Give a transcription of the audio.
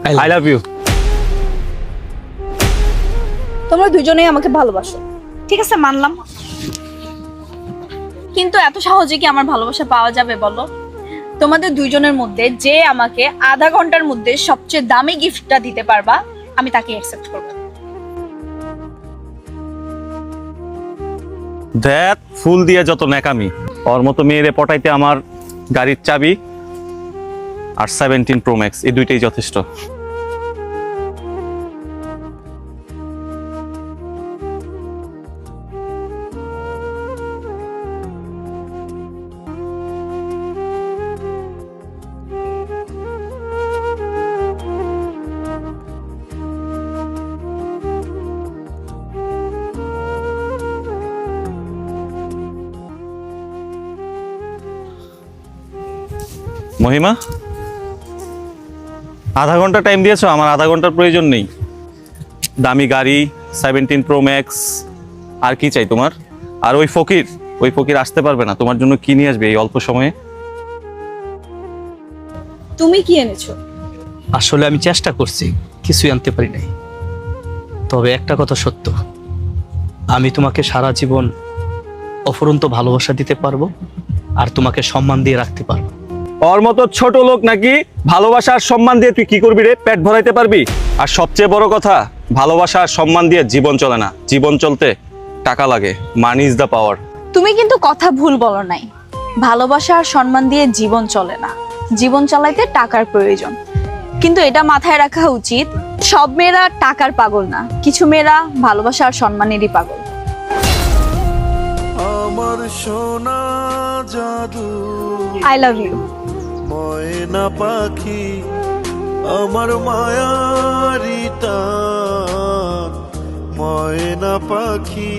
I love you. তোমরা দুজনেই আমাকে ভালোবাসো, ঠিক আছে মানলাম, কিন্তু এত সহজে কি আমার ভালোবাসা পাওয়া যাবে বলো? তোমাদের দুইজনের মধ্যে যে আমাকে আধা ঘন্টার মধ্যে সবচেয়ে দামি গিফটটা দিতে পারবা, আমি তাকে অ্যাকসেপ্ট করব। দেখ ফুল দিয়ে যত ন্যাকামি, ওর মতো মেয়েরে পটাইতে আমার গাড়ির চাবি আর 17 Pro Max এই দুইটাই যথেষ্ট। মহিমা, আধা ঘন্টা টাইম দিয়েছো, আমার আধা ঘন্টার প্রয়োজন নেই। দামি গাড়ি, 17 Pro Max, আর কি চাই তোমার? আর ওই ফকির আসতে পারবে না, তোমার জন্য কি নিয়ে আসবে এই অল্প সময়ে? তুমি কি এনেছো? আসলে আমি চেষ্টা করছি, কিছুই আনতে পারি নাই। তবে একটা কথা সত্য, আমি তোমাকে সারা জীবন অফুরন্ত ভালোবাসা দিতে পারবো আর তোমাকে সম্মান দিয়ে রাখতে পারবো। ওর মতো ছোট লোক নাকি ভালোবাসা আর সম্মান দিয়ে তুই কি করবি রে? পেট ভরাইতে পারবি? আর সবচেয়ে বড় কথা, ভালোবাসা আর সম্মান দিয়ে জীবন চলে না, জীবন চলতে টাকা লাগে। Money is the power. তুমি কিন্তু কথা ভুল বলো নাই। ভালোবাসা আর সম্মান দিয়ে জীবন চলে না, জীবন চালাইতে টাকার প্রয়োজন। কিন্তু এটা মাথায় রাখা উচিত, সব মেয়েরা টাকার পাগল না, কিছু মেয়েরা ভালোবাসা আর সম্মানেরই পাগল। আমার সোনা জাদু আই লাভ ইউ। ময়না পাখি আমার মায়ারি টান, ময়না পাখি।